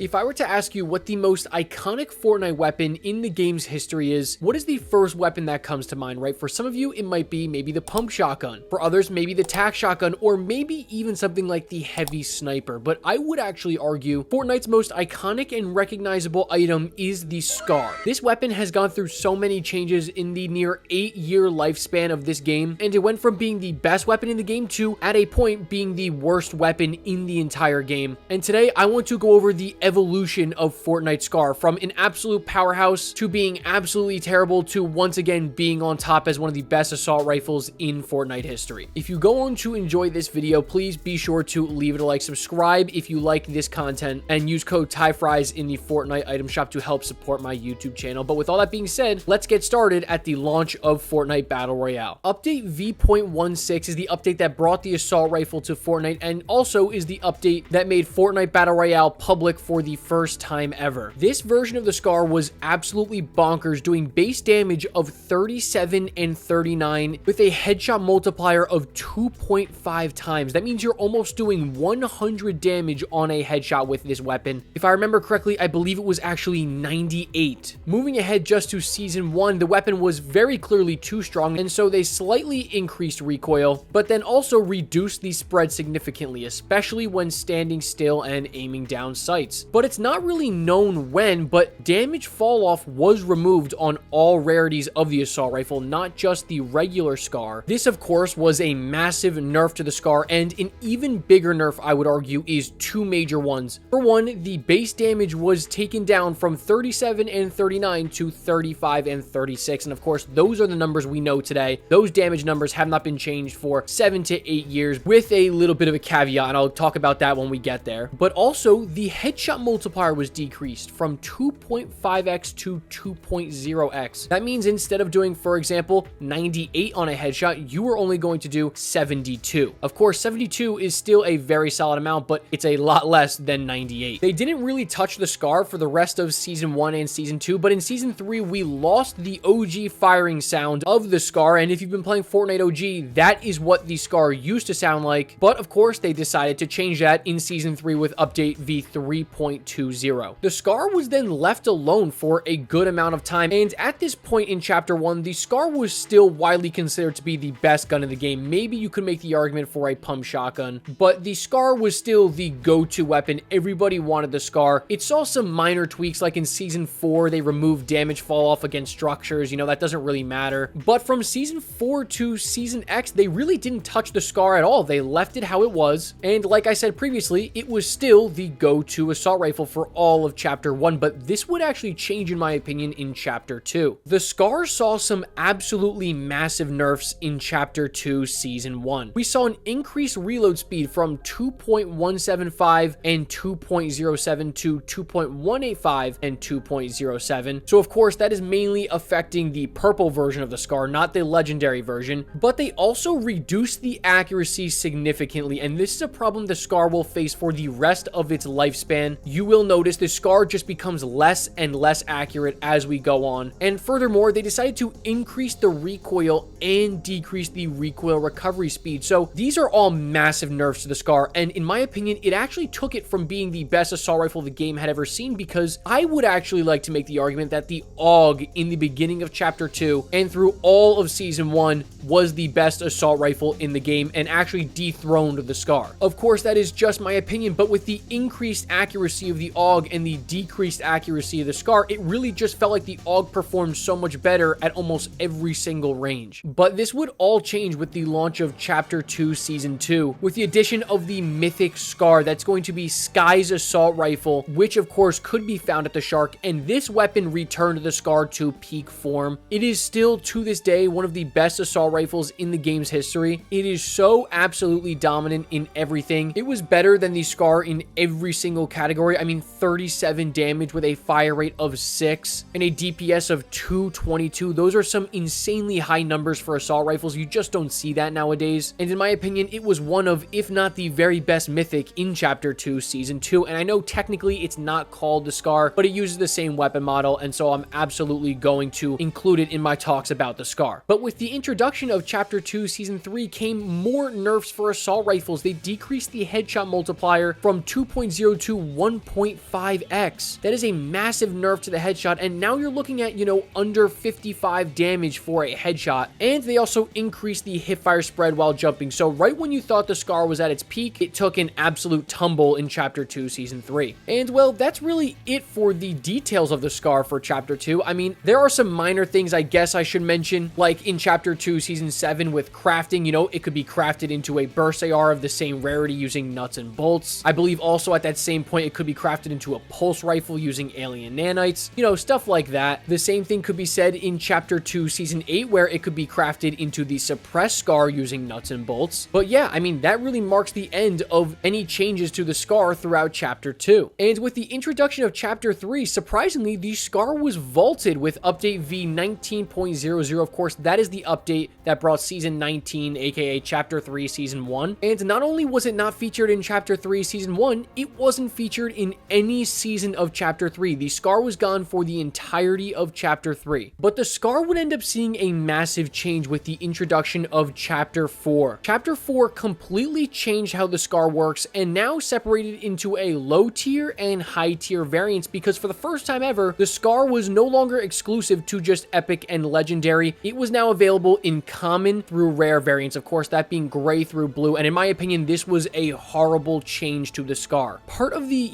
If I were to ask you what the most iconic Fortnite weapon in the game's history is, what is the first weapon that comes to mind, right? For some of you, it might be maybe the pump shotgun. For others, maybe the tac shotgun, or maybe even something like the heavy sniper. But I would actually argue Fortnite's most iconic and recognizable item is the Scar. This weapon has gone through so many changes in the near 8-year lifespan of this game, and it went from being the best weapon in the game to, at a point, being the worst weapon in the entire game. And today, I want to go over the evolution of Fortnite Scar, from an absolute powerhouse to being absolutely terrible to once again being on top as one of the best assault rifles in Fortnite history. If you go on to enjoy this video, please be sure to leave it a like, subscribe if you like this content, and use code TYFRYZ in the Fortnite item shop to help support my YouTube channel. But with all that being said, let's get started at the launch of Fortnite Battle Royale. Update V.16 is the update that brought the assault rifle to Fortnite, and also is the update that made Fortnite Battle Royale public for the first time ever. This version of the Scar was absolutely bonkers, doing base damage of 37 and 39 with a headshot multiplier of 2.5 times. That means you're almost doing 100 damage on a headshot with this weapon. If I remember correctly, I believe it was actually 98. Moving ahead just to Season 1, the weapon was very clearly too strong, and so they slightly increased recoil, but then also reduced the spread significantly, especially when standing still and aiming down sights. But it's not really known when, but damage fall off was removed on all rarities of the assault rifle, not just the regular Scar. This, of course, was a massive nerf to the Scar, and an even bigger nerf, I would argue, is two major ones. For one, the base damage was taken down from 37 and 39 to 35 and 36, and of course, those are the numbers we know today. Those damage numbers have not been changed for 7 to 8 years, with a little bit of a caveat, and I'll talk about that when we get there. But also, the headshot multiplier was decreased from 2.5x to 2.0x. That means instead of doing, for example, 98 on a headshot, you were only going to do 72. Of course, 72 is still a very solid amount, but it's a lot less than 98. They didn't really touch the Scar for the rest of Season 1 and Season 2, but in Season 3, we lost the OG firing sound of the Scar, and if you've been playing Fortnite OG, that is what the Scar used to sound like. But of course, they decided to change that in Season 3 with update V3.20. The Scar was then left alone for a good amount of time, and at this point in Chapter 1, the Scar was still widely considered to be the best gun in the game. Maybe you could make the argument for a pump shotgun, but the Scar was still the go-to weapon. Everybody wanted the Scar. It saw some minor tweaks, like in Season 4, they removed damage fall off against structures. You know, that doesn't really matter. But from Season 4 to Season X, they really didn't touch the Scar at all. They left it how it was, and like I said previously, it was still the go-to assault rifle for all of Chapter 1, but this would actually change, in my opinion, in Chapter 2. The Scar saw some absolutely massive nerfs in Chapter 2, Season 1. We saw an increased reload speed from 2.175 and 2.07 to 2.185 and 2.07. So of course, that is mainly affecting the purple version of the Scar, not the legendary version, but they also reduced the accuracy significantly, and this is a problem the Scar will face for the rest of its lifespan. You will notice the Scar just becomes less and less accurate as we go on, and furthermore, they decided to increase the recoil and decrease the recoil recovery speed. So these are all massive nerfs to the Scar, and in my opinion, it actually took it from being the best assault rifle the game had ever seen, because I would actually like to make the argument that the AUG in the beginning of Chapter 2 and through all of Season 1 was the best assault rifle in the game and actually dethroned the Scar. Of course, that is just my opinion, but with the increased accuracy of the AUG and the decreased accuracy of the Scar, it really just felt like the AUG performed so much better at almost every single range. But this would all change with the launch of Chapter 2 Season 2, with the addition of the Mythic Scar that's going to be Sky's assault rifle, which of course could be found at the Shark, and this weapon returned the Scar to peak form. It is still, to this day, one of the best assault rifles in the game's history. It is so absolutely dominant in everything. It was better than the Scar in every single category. I mean, 37 damage with a fire rate of 6 and a DPS of 222. Those are some insanely high numbers for assault rifles. You just don't see that nowadays. And in my opinion, it was one of, if not the very best Mythic in Chapter 2 Season 2. And I know technically it's not called the Scar, but it uses the same weapon model, and so I'm absolutely going to include it in my talks about the Scar. But with the introduction of Chapter 2 Season 3 came more nerfs for assault rifles. They decreased the headshot multiplier from 2.0 to 1.5x. That is a massive nerf to the headshot, and now you're looking at, under 55 damage for a headshot. And they also increased the hipfire spread while jumping. So right when you thought the Scar was at its peak, it took an absolute tumble in Chapter 2, Season 3. And well, that's really it for the details of the Scar for Chapter 2. I mean, there are some minor things I guess I should mention, like in Chapter 2, Season 7 with crafting, it could be crafted into a burst AR of the same rarity using nuts and bolts. I believe also at that same point, it could be crafted into a pulse rifle using alien nanites, stuff like that. The same thing could be said in Chapter 2, Season 8, where it could be crafted into the suppressed Scar using nuts and bolts. But yeah, I mean, that really marks the end of any changes to the Scar throughout Chapter 2. And with the introduction of Chapter 3, surprisingly, the Scar was vaulted with update V19.00. Of course, that is the update that brought Season 19, aka Chapter 3, Season 1. And not only was it not featured in Chapter 3, Season 1, it wasn't featured in any season of Chapter 3. The Scar was gone for the entirety of Chapter 3. But the Scar would end up seeing a massive change with the introduction of Chapter 4. Chapter 4 completely changed how the Scar works and now separated into a low tier and high tier variants, because for the first time ever, the Scar was no longer exclusive to just epic and legendary. It was now available in common through rare variants, of course, that being gray through blue. And in my opinion, this was a horrible change to the Scar. Part of the,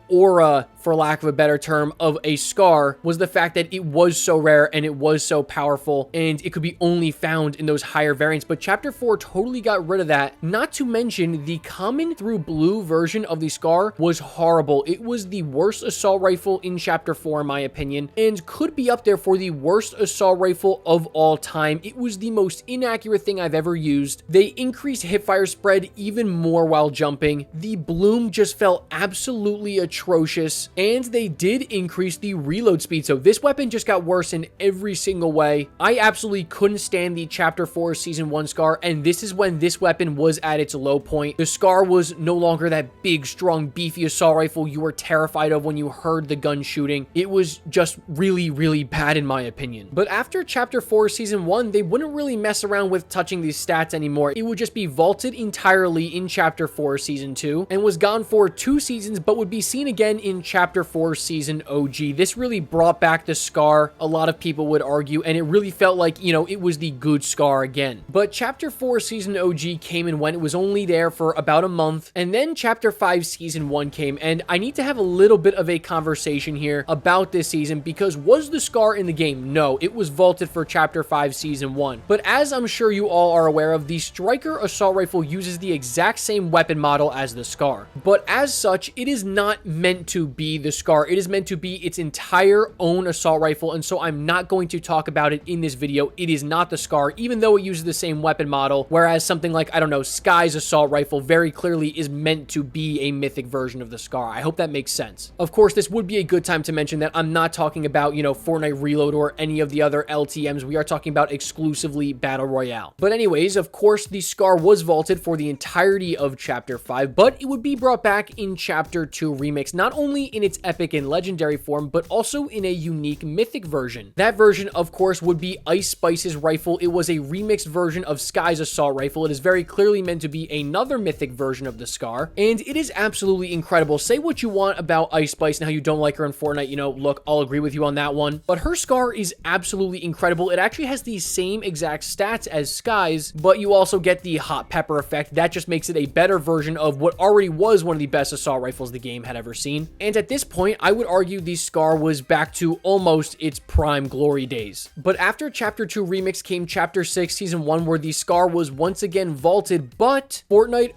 aura, for lack of a better term, of a Scar was the fact that it was so rare and it was so powerful and it could be only found in those higher variants. But Chapter 4 totally got rid of that. Not to mention, the common through blue version of the Scar was horrible. It was the worst assault rifle in Chapter 4, in my opinion, and could be up there for the worst assault rifle of all time. It was the most inaccurate thing I've ever used. They increased hipfire spread even more while jumping. The bloom just felt absolutely atrocious, and they did increase the reload speed. So this weapon just got worse in every single way. I absolutely couldn't stand the Chapter 4 Season 1 Scar, and this is when this weapon was at its low point. The Scar was no longer that big, strong, beefy assault rifle you were terrified of when you heard the gun shooting. It was just really, really bad in my opinion. But after Chapter 4 Season 1, they wouldn't really mess around with touching these stats anymore. It would just be vaulted entirely in Chapter 4 Season 2 and was gone for 2 seasons, but would be seen again in Chapter 4 Season OG. This really brought back the Scar, a lot of people would argue, and it really felt like, it was the good Scar again. But Chapter 4 Season OG came and went. It was only there for about a month, and then Chapter 5 Season 1 came, and I need to have a little bit of a conversation here about this season, because was the Scar in the game? No, it was vaulted for Chapter 5 Season 1. But as I'm sure you all are aware of, the Striker assault rifle uses the exact same weapon model as the Scar. But as such, it is not meant to be the Scar. It is meant to be its entire own assault rifle, and so I'm not going to talk about it in this video. It is not the Scar, even though it uses the same weapon model, whereas something like, I don't know, Sky's assault rifle very clearly is meant to be a mythic version of the Scar. I hope that makes sense. Of course, this would be a good time to mention that I'm not talking about, Fortnite Reload or any of the other LTMs. We are talking about exclusively Battle Royale. But anyways, of course, the Scar was vaulted for the entirety of Chapter 5, but it would be brought back in Chapter 2 Remix, not only in its epic and legendary form, but also in a unique mythic version. That version, of course, would be Ice Spice's rifle. It was a remixed version of Sky's assault rifle. It is very clearly meant to be another mythic version of the Scar, and it is absolutely incredible. Say what you want about Ice Spice and how you don't like her in Fortnite, look, I'll agree with you on that one, but her Scar is absolutely incredible. It actually has the same exact stats as Sky's, but you also get the hot pepper effect. That just makes it a better version of what already was one of the best assault rifles the game had ever seen. And at this point, I would argue the Scar was back to almost its prime glory days. But after Chapter 2 Remix came Chapter 6 Season 1, where the Scar was once again vaulted, but Fortnite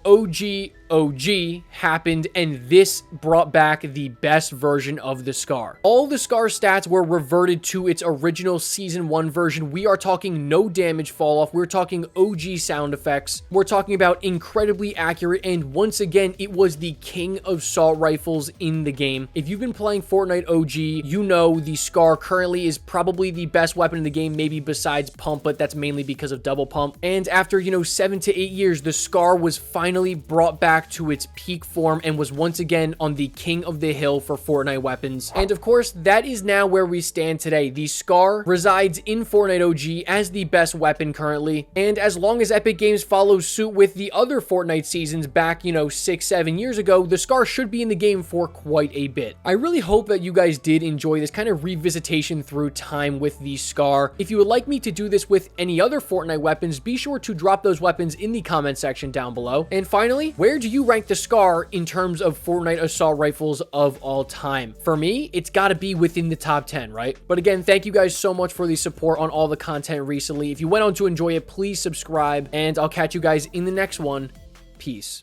OG happened, and this brought back the best version of the Scar. All the Scar stats were reverted to its original Season 1 version. We are talking no damage fall off. We're talking OG sound effects. We're talking about incredibly accurate, and once again, it was the king of assault rifles in the game. If you've been playing Fortnite OG, you know the Scar currently is probably the best weapon in the game, maybe besides pump, but that's mainly because of double pump. And after, 7 to 8 years, the Scar was finally brought back back to its peak form and was once again on the king of the hill for Fortnite weapons. And of course, that is now where we stand today. The Scar resides in Fortnite OG as the best weapon currently, and as long as Epic Games follows suit with the other Fortnite seasons back, 6-7 years ago, the Scar should be in the game for quite a bit. I really hope that you guys did enjoy this kind of revisitation through time with the Scar. If you would like me to do this with any other Fortnite weapons, be sure to drop those weapons in the comment section down below. And finally, where do you rank the Scar in terms of Fortnite assault rifles of all time? For me, it's got to be within the top 10, right? But again, thank you guys so much for the support on all the content recently. If you went on to enjoy it, please subscribe, and I'll catch you guys in the next one. Peace.